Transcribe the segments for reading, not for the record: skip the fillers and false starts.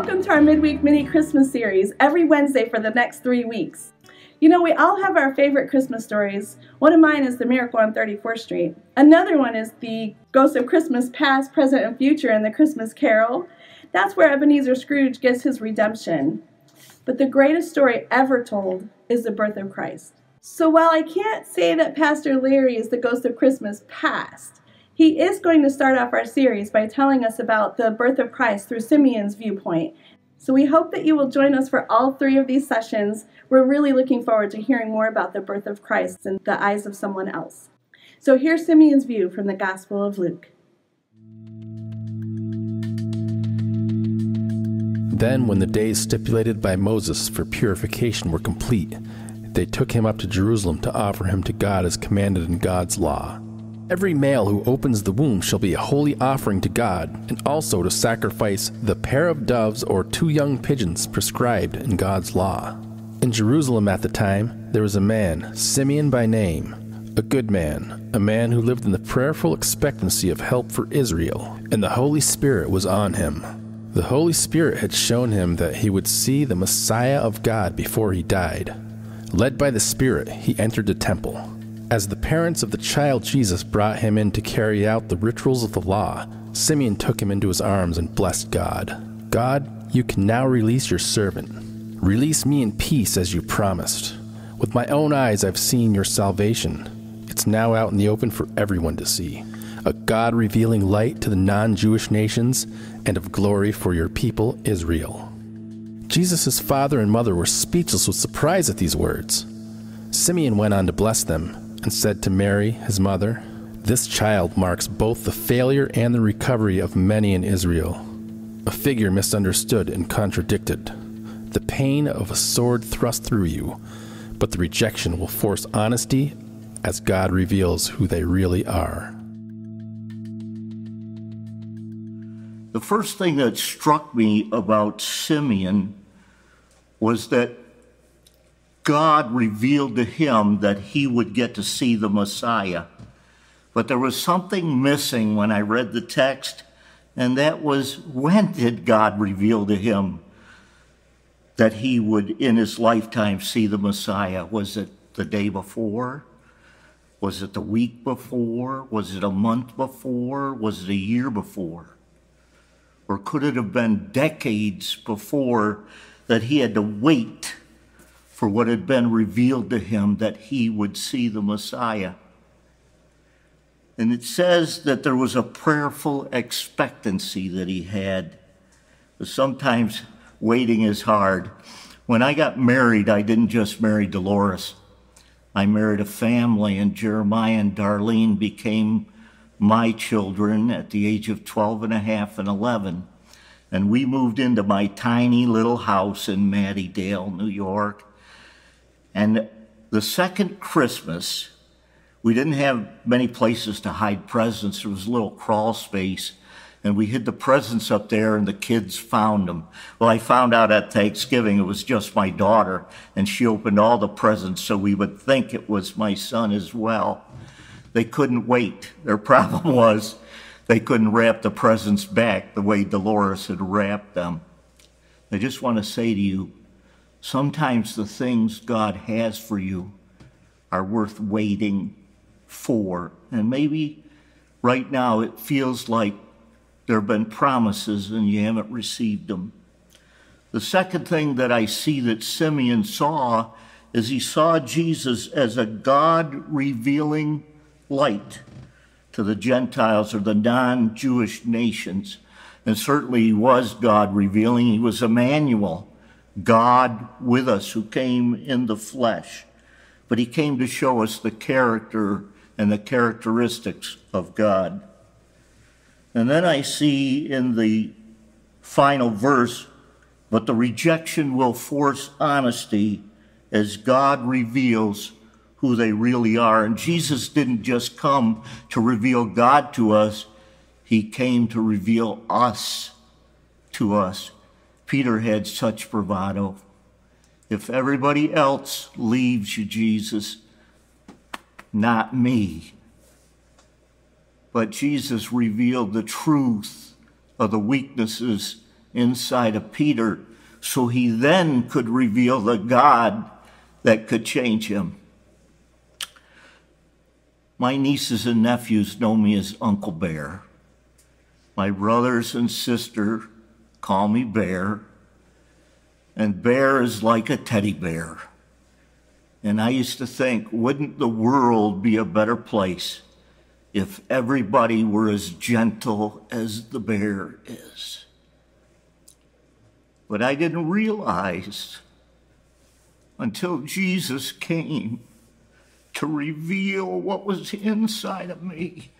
Welcome to our midweek mini Christmas series every Wednesday for the next 3 weeks. You know, we all have our favorite Christmas stories. One of mine is The Miracle on 34th Street. Another one is the Ghost of Christmas Past, Present, and Future in The Christmas Carol. That's where Ebenezer Scrooge gets his redemption. But the greatest story ever told is the birth of Christ. So while I can't say that Pastor Larry is the Ghost of Christmas Past, he is going to start off our series by telling us about the birth of Christ through Simeon's viewpoint. So we hope that you will join us for all 3 of these sessions. We're really looking forward to hearing more about the birth of Christ in the eyes of someone else. So here's Simeon's view from the Gospel of Luke. Then when the days stipulated by Moses for purification were complete, they took him up to Jerusalem to offer him to God as commanded in God's law. Every male who opens the womb shall be a holy offering to God, and also to sacrifice the pair of doves or 2 young pigeons prescribed in God's law. In Jerusalem at the time, there was a man, Simeon by name, a good man, a man who lived in the prayerful expectancy of help for Israel, and the Holy Spirit was on him. The Holy Spirit had shown him that he would see the Messiah of God before he died. Led by the Spirit, he entered the temple. As the parents of the child Jesus brought him in to carry out the rituals of the law, Simeon took him into his arms and blessed God. God, you can now release your servant. Release me in peace as you promised. With my own eyes I've seen your salvation. It's now out in the open for everyone to see. A God-revealing light to the non-Jewish nations and of glory for your people, Israel. Jesus' father and mother were speechless with surprise at these words. Simeon went on to bless them, and said to Mary, his mother, "This child marks both the failure and the recovery of many in Israel. A figure misunderstood and contradicted. The pain of a sword thrust through you, but the rejection will force honesty as God reveals who they really are." The first thing that struck me about Simeon was that God revealed to him that he would get to see the Messiah. But there was something missing when I read the text, and that was, when did God reveal to him that he would in his lifetime see the Messiah? Was it the day before? Was it the week before? Was it a month before? Was it a year before? Or could it have been decades before that he had to wait for what had been revealed to him that he would see the Messiah? And it says that there was a prayerful expectancy that he had. But sometimes waiting is hard. When I got married, I didn't just marry Dolores. I married a family, and Jeremiah and Darlene became my children at the age of 12 and a half and 11. And we moved into my tiny little house in Mattydale, New York. And the second Christmas, we didn't have many places to hide presents. There was a little crawl space, and we hid the presents up there, and the kids found them. Well, I found out at Thanksgiving it was just my daughter, and she opened all the presents, so we would think it was my son as well. They couldn't wait. Their problem was they couldn't wrap the presents back the way Dolores had wrapped them. I just want to say to you, sometimes the things God has for you are worth waiting for. And maybe right now it feels like there have been promises and you haven't received them. The second thing that I see that Simeon saw is he saw Jesus as a God-revealing light to the Gentiles or the non-Jewish nations. And certainly he was God-revealing. He was Emmanuel, God with us, who came in the flesh. But he came to show us the character and the characteristics of God. And then I see in the final verse, but the rejection will force honesty as God reveals who they really are. And Jesus didn't just come to reveal God to us, he came to reveal us to us. Peter had such bravado. If everybody else leaves you, Jesus, not me. But Jesus revealed the truth of the weaknesses inside of Peter so he then could reveal the God that could change him. My nieces and nephews know me as Uncle Bear. My brothers and sister call me Bear. And Bear is like a teddy bear. And I used to think, wouldn't the world be a better place if everybody were as gentle as the bear is? But I didn't realize until Jesus came to reveal what was inside of me,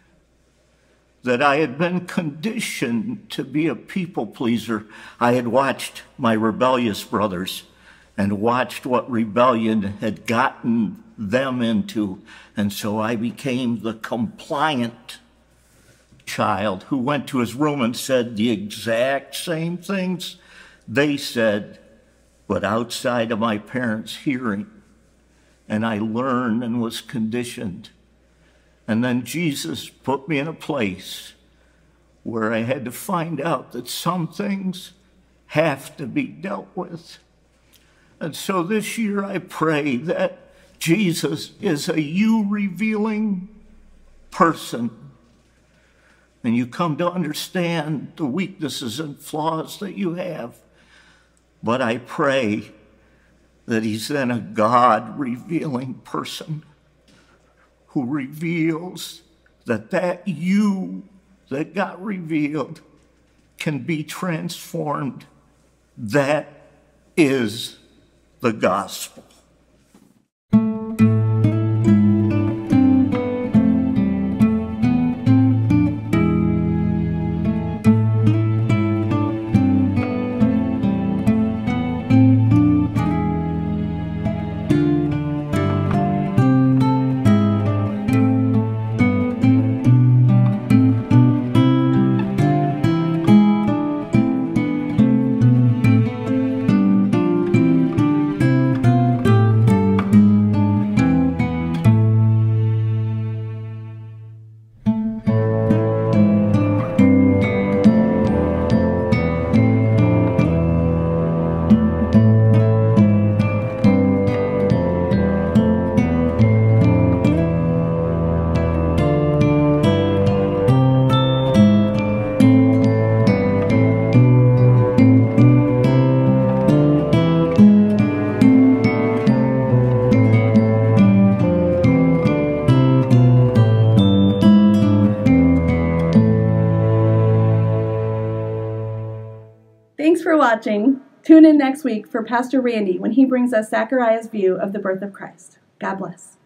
that I had been conditioned to be a people pleaser. I had watched my rebellious brothers and watched what rebellion had gotten them into. And so I became the compliant child who went to his room and said the exact same things they said, but outside of my parents' hearing. And I learned and was conditioned. And then Jesus put me in a place where I had to find out that some things have to be dealt with. And so this year I pray that Jesus is a you-revealing person. And you come to understand the weaknesses and flaws that you have. But I pray that he's then a God-revealing person who reveals that you that got revealed can be transformed. That is the gospel. Thanks for watching. Tune in next week for Pastor Randy when he brings us Zechariah's view of the birth of Christ. God bless.